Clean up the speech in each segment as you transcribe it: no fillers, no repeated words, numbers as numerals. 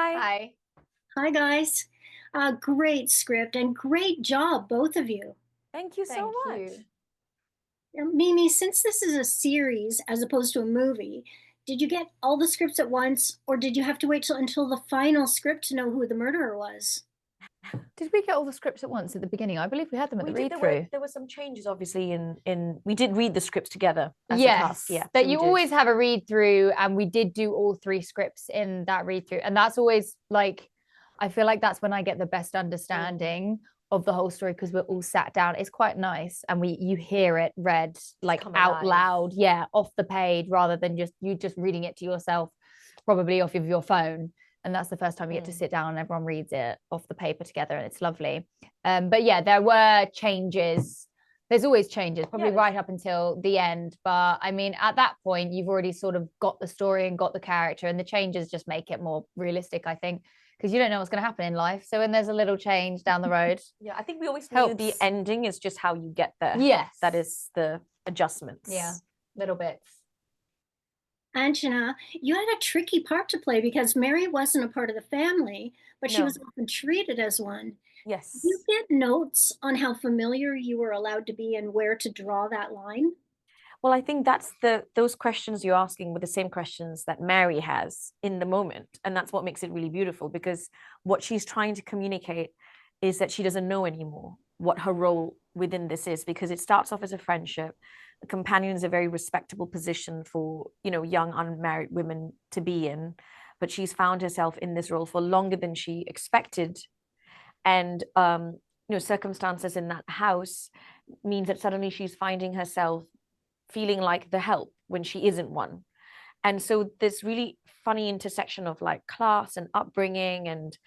Hi. Hi. Hi, guys. Great script and great job, both of you. Thank you so Thank much. you. Mimi, since this is a series as opposed to a movie, did you get all the scripts at once, or did you have to wait until the final script to know who the murderer was? Did we get all the scripts at once at the beginning? I believe we had them at We the did. read through. There were some changes, obviously. In we did read the scripts together as a Yes, task. Yeah, but so we you did. always have a read through, and we did do all three scripts in that read through, and that's always like, I feel like that's when I get the best understanding of the whole story because we're all sat down. It's quite nice, and you hear it read like come out alive. loud, yeah, off the page rather than just reading it to yourself, probably off of your phone. And that's the first time you get to sit down and everyone reads it off the paper together, and it's lovely. But yeah, there were changes. There's always changes, probably right up until the end. But I mean, at that point, you've already sort of got the story and got the character, and the changes just make it more realistic, I think, because you don't know what's going to happen in life. So when there's a little change down the road, Yeah, I think we always helps. knew the ending is just how you get there. Yes, that is the adjustments. Yeah, little bits. Anjana, you had a tricky part to play because Mary wasn't a part of the family, but she was often treated as one. Yes. Did you get notes on how familiar you were allowed to be and where to draw that line? Well, I think that's those questions you're asking were the same questions that Mary has in the moment. And that's what makes it really beautiful, because what she's trying to communicate is that she doesn't know anymore what her role within this is, because it starts off as a friendship. A companion is a very respectable position for, young unmarried women to be in, but she's found herself in this role for longer than she expected. And circumstances in that house means that suddenly she's finding herself feeling like the help when she isn't one. And so this really funny intersection of like class and upbringing and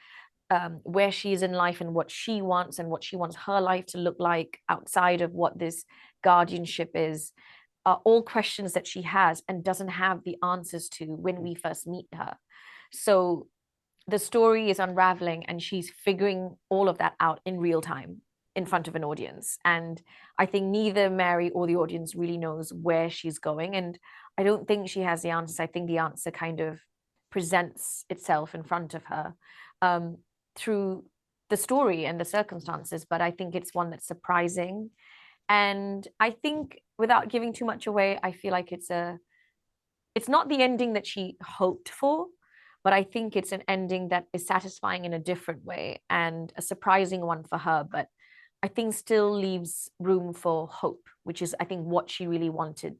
where she is in life and what she wants and what she wants her life to look like outside of what this guardianship is, are all questions that she has and doesn't have the answers to when we first meet her. So the story is unraveling and she's figuring all of that out in real time in front of an audience. And I think neither Mary or the audience really knows where she's going. And I don't think she has the answers. I think the answer kind of presents itself in front of her through the story and the circumstances. But I think it's one that's surprising. And I think, without giving too much away, I feel like it's not the ending that she hoped for, but I think it's an ending that is satisfying in a different way and a surprising one for her. But I think still leaves room for hope, which is, I think, what she really wanted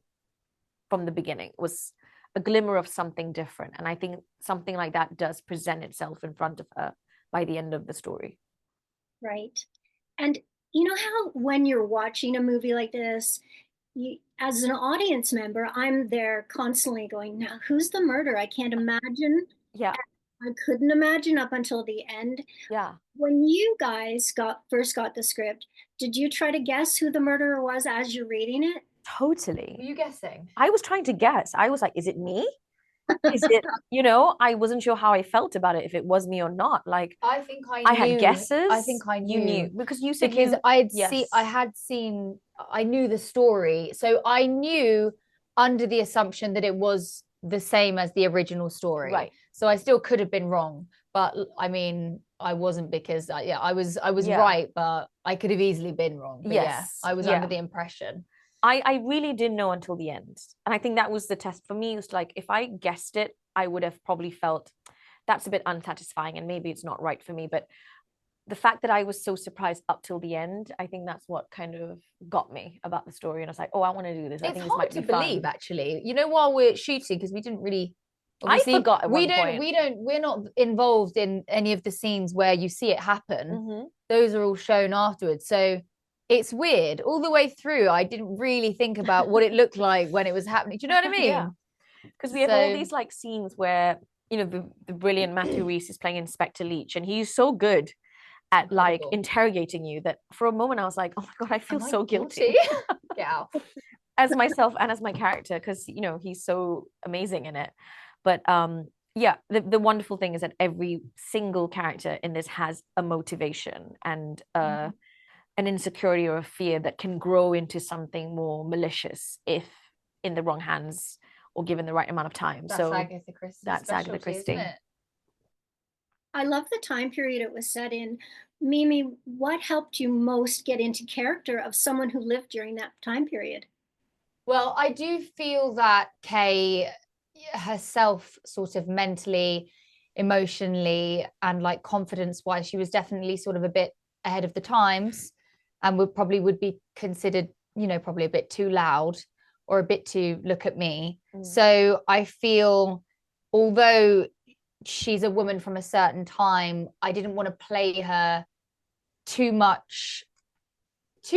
from the beginning, was a glimmer of something different. And I think something like that does present itself in front of her by the end of the story. Right. And you know how when you're watching a movie like this, as an audience member, I'm there constantly going, now who's the murderer? I can't imagine. Yeah. I couldn't imagine up until the end. Yeah. When you guys first got the script, did you try to guess who the murderer was as you're reading it? Totally. Were you guessing? I was trying to guess. I was like, is it me? Is it, I wasn't sure how I felt about it, if it was me or not. Like, I think I I had knew. guesses. I think I knew. You knew because you said because yes. I knew the story, so I knew under the assumption that it was the same as the original story. Right. So I still could have been wrong, but I mean, I wasn't, because I was right, but I could have easily been wrong. But yes. I was under the impression. I really didn't know until the end. And I think that was the test for me. It was like, if I guessed it, I would have probably felt that's a bit unsatisfying and maybe it's not right for me. But the fact that I was so surprised up till the end, I think that's what kind of got me about the story. And I was like, oh, I want to do this. I think this might be fun. Believe, actually. While we're shooting, because we didn't really, obviously, I forgot at one point. We're not involved in any of the scenes where you see it happen. Mm-hmm. Those are all shown afterwards. So it's weird. All the way through, I didn't really think about what it looked like when it was happening. Do you know what I mean? Yeah. Because we have all these like scenes where, the brilliant Matthew Rhys is playing Inspector Leach, and he's so good at like interrogating you that for a moment I was like, oh my God, I feel so guilty. Get out. As myself and as my character, because he's so amazing in it. But the wonderful thing is that every single character in this has a motivation and an insecurity or a fear that can grow into something more malicious if in the wrong hands or given the right amount of time. That's Agatha Christie. That's Agatha Christie. Isn't it? I love the time period it was set in. Mimi, what helped you most get into character of someone who lived during that time period? Well, I do feel that Kay herself, sort of mentally, emotionally, and like confidence wise, she was definitely sort of a bit ahead of the times, and would be considered, you know, probably a bit too loud or a bit too look at me. So I feel, although she's a woman from a certain time, I didn't want to play her too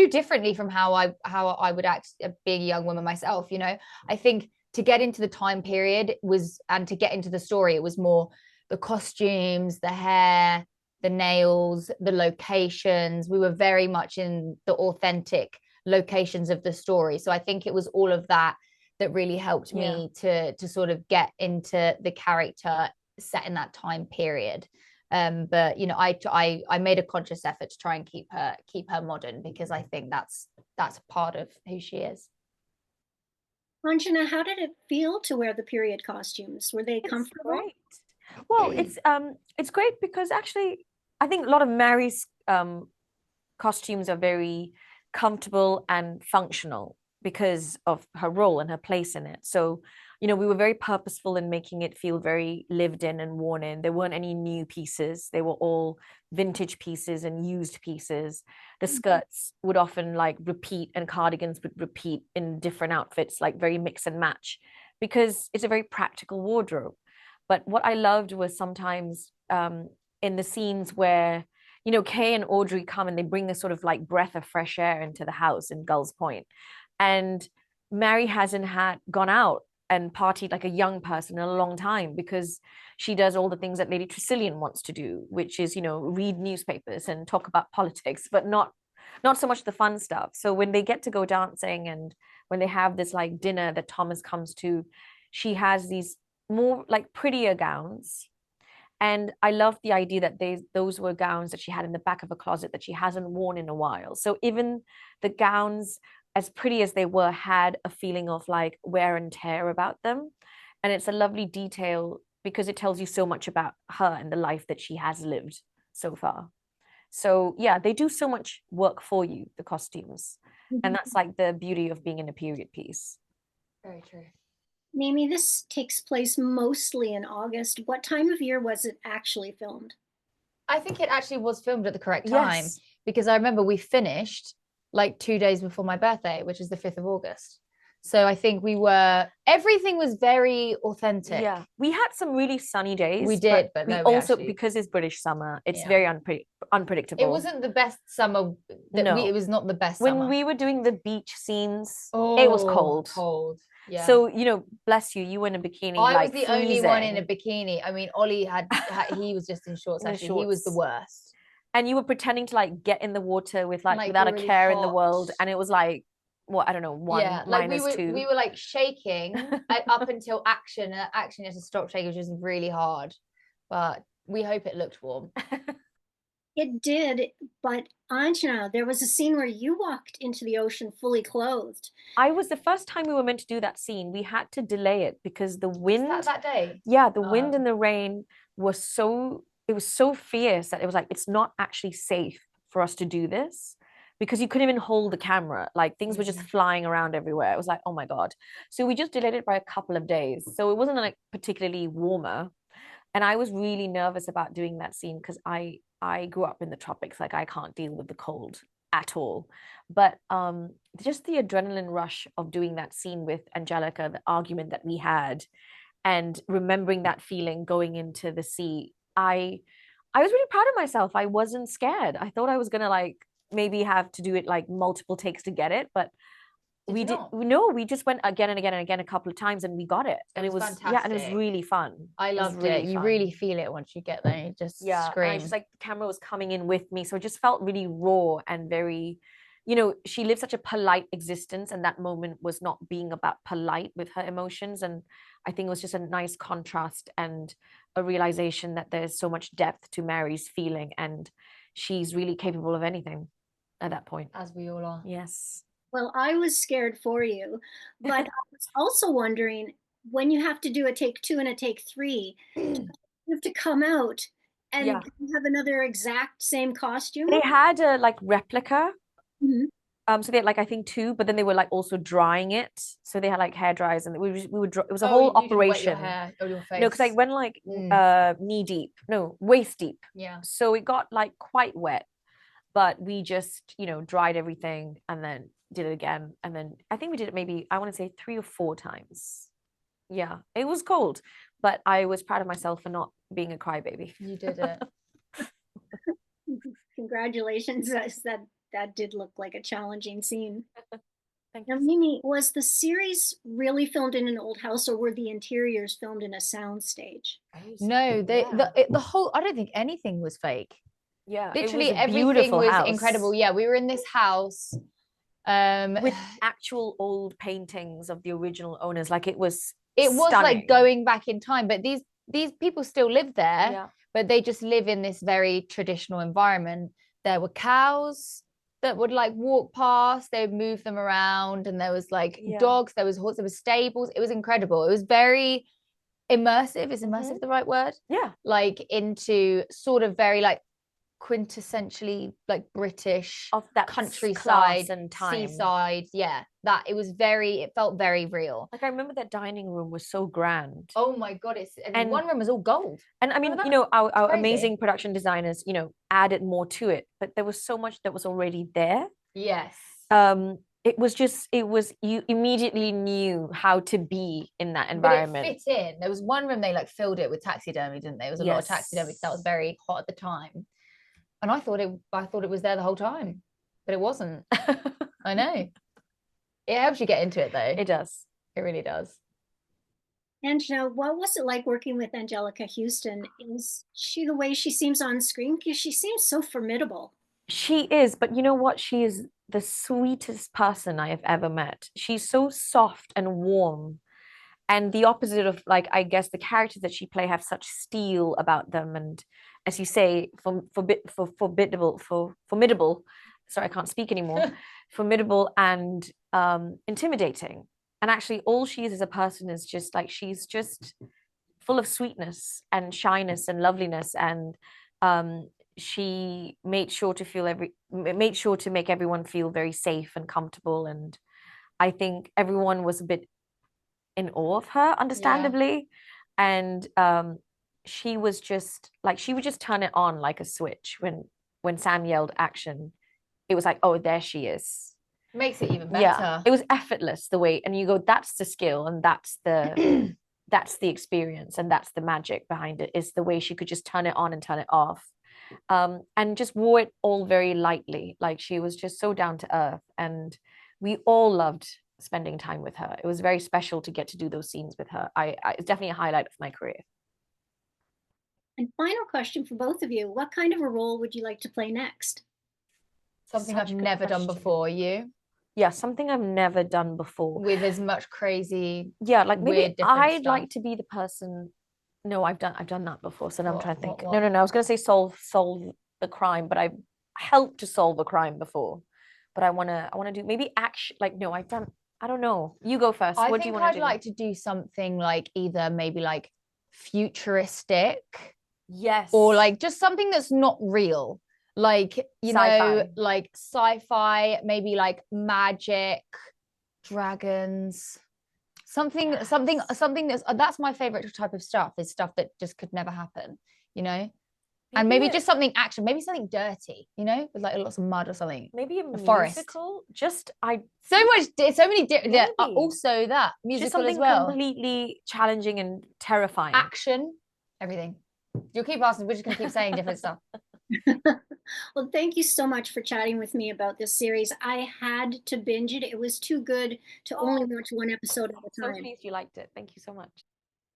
differently from how I would act being a young woman myself. You know, I think to get into the time period and to get into the story, it was more the costumes, the hair, the nails, the locations. We were very much in the authentic locations of the story. So I think it was all of that really helped me to sort of get into the character set in that time period. But you know, I made a conscious effort to try and keep her modern, because I think that's part of who she is. Anjana, how did it feel to wear the period costumes? Were they comfortable? Great. Well, it's great because actually I think a lot of Mary's costumes are very comfortable and functional because of her role and her place in it. So, you know, we were very purposeful in making it feel very lived in and worn in. There weren't any new pieces. They were all vintage pieces and used pieces. The skirts would often like repeat, and cardigans would repeat in different outfits, like very mix and match, because it's a very practical wardrobe. But what I loved was sometimes in the scenes where, you know, Kay and Audrey come and they bring a sort of like breath of fresh air into the house in Gulls Point. And Mary hasn't gone out and partied like a young person in a long time, because she does all the things that Lady Tressilian wants to do, which is, you know, read newspapers and talk about politics, but not so much the fun stuff. So when they get to go dancing and when they have this like dinner that Thomas comes to, she has these more like prettier gowns. And I love the idea that those were gowns that she had in the back of a closet that she hasn't worn in a while. So even the gowns, as pretty as they were, had a feeling of like wear and tear about them. And it's a lovely detail because it tells you so much about her and the life that she has lived so far. So yeah, they do so much work for you, the costumes. And that's like the beauty of being in a period piece. Very true. Mimi, this takes place mostly in August. What time of year was it actually filmed? I think it actually was filmed at the correct time, because I remember we finished like 2 days before my birthday, which is the 5th of August. So I think everything was very authentic. Yeah, we had some really sunny days. We did, but we no, also, because it's British summer, it's very unpredictable. It wasn't the best summer. It was not the best when summer. we were doing the beach scenes, it was cold. Yeah. So, you know, bless you, you were in a bikini. I was the only one in a bikini. I mean, Ollie he was just in shorts. Actually, he was the worst. And you were pretending to like get in the water with like without a care in the world, and it was like, well, I don't know, -2. We were like shaking up until action, and action, you had to stop shaking, which was really hard. But we hope it looked warm. It did, but Anjana, there was a scene where you walked into the ocean fully clothed. I was the first time we were meant to do that scene. We had to delay it because the wind. Was that day? Yeah, the wind and the rain was so fierce that it was like, it's not actually safe for us to do this, because you couldn't even hold the camera. Like things were just flying around everywhere. It was like, oh my God. So we just delayed it by a couple of days. So it wasn't like particularly warmer. And I was really nervous about doing that scene because I grew up in the tropics. Like I can't deal with the cold at all. But just the adrenaline rush of doing that scene with Anjelica, the argument that we had, and remembering that feeling going into the sea, I was really proud of myself. I wasn't scared. I thought I was gonna like maybe have to do it like multiple takes to get it, but we just went again and again and again a couple of times, and we got it. And it was fantastic. Yeah, and it was really fun. I loved it. You really feel it once you get there. You just scream. And just like the camera was coming in with me, so it just felt really raw and very, you know, she lived such a polite existence, and that moment was not being about polite with her emotions. And I think it was just a nice contrast and a realization that there's so much depth to Mary's feeling, and she's really capable of anything at that point. As we all are. Yes. Well, I was scared for you, but I was also wondering, when you have to do a take 2 and a take 3, you have to come out And Yeah. you have another exact same costume? They had a like replica. Mhm. So they had like I think two, but then they were like also drying it. So they had like hair dryers, and we would it was a whole you usually wet your operation. hair or your face. No, because I went like knee deep, no, waist deep. Yeah. So it got like quite wet, but we just, dried everything and then did it again. And then I think we did it maybe, I want to say 3 or 4 times. Yeah, it was cold, but I was proud of myself for not being a crybaby. You did it. Congratulations. That did look like a challenging scene. Thank Now, you. Mimi, was the series really filmed in an old house, or were the interiors filmed in a soundstage? No, the whole, I don't think anything was fake. Yeah, Literally it was a everything beautiful was house. incredible. Yeah, we were in this house with actual old paintings of the original owners. Like it was like stunning. going back in time, but these people still live there. Yeah. But they just live in this very traditional environment. There were cows that would like walk past, they would move them around, and there was like dogs, there was horses, there was stables. It was incredible. It was very immersive. Is immersive the right word? Yeah. Like into sort of very like quintessentially like British of that countryside and time. Seaside. Yeah, that it felt very real. Like I remember that dining room was so grand. Oh my god, and one room was all gold. And I mean, our amazing production designers, added more to it, but there was so much that was already there. Yes. You immediately knew how to be in that environment. But it fit in. There was one room they like filled it with taxidermy, didn't they? There was a lot of taxidermy. That was very hot at the time. And I thought it was there the whole time, but it wasn't. I know. It helps you get into it though. It does. It really does. Anjana, what was it like working with Anjelica Huston? Is she the way she seems on screen? Because she seems so formidable. She is, but you know what? She is the sweetest person I have ever met. She's so soft and warm. And the opposite of, like, I guess the characters that she play have such steel about them. And as you say, formidable. Sorry, I can't speak anymore. Formidable and intimidating. And actually, all she is as a person is just like, she's just full of sweetness and shyness and loveliness. And she made sure to make everyone feel very safe and comfortable. And I think everyone was a bit in awe of her, understandably. And she was just like, she would just turn it on like a switch when Sam yelled action. It was like, oh, there she is. Makes it even better. Yeah, it was effortless the way, and you go, that's the skill, and that's the that's the experience, and that's the magic behind it, is the way she could just turn it on and turn it off. And just wore it all very lightly. Like she was just so down to earth, and we all loved spending time with her. It was very special to get to do those scenes with her. It's definitely a highlight of my career. And final question for both of you: what kind of a role would you like to play next? Something I've never done before. You? Yeah, something I've never done before. With as much crazy. Yeah, like maybe I'd stuff. like to be the person. No, I've done that before. So now I'm trying to think. What? No. I was going to say solve the crime, but I've helped to solve a crime before. But I wanna do maybe action. Like no, I don't know. You go first. What do you want to do? I'd like to do something like either maybe like futuristic. Yes. Or like just something that's not real. Like, sci-fi. Like sci-fi, maybe like magic, dragons, something that's my favorite type of stuff, is stuff that just could never happen, and maybe just something action, maybe something dirty, with like lots of mud or something. Maybe a forest. Musical. So many different. Yeah, also that musical as well. Completely challenging and terrifying. Action, everything. You'll keep asking. We're just gonna keep saying different stuff. Well, thank you so much for chatting with me about this series. I had to binge it. It was too good to only watch one episode at a time. So pleased you liked it. Thank you so much.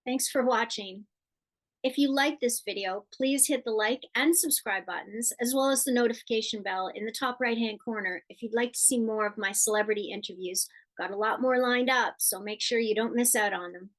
Thanks for watching. If you like this video, please hit the like and subscribe buttons, as well as the notification bell in the top right-hand corner if you'd like to see more of my celebrity interviews. Got a lot more lined up, so make sure you don't miss out on them.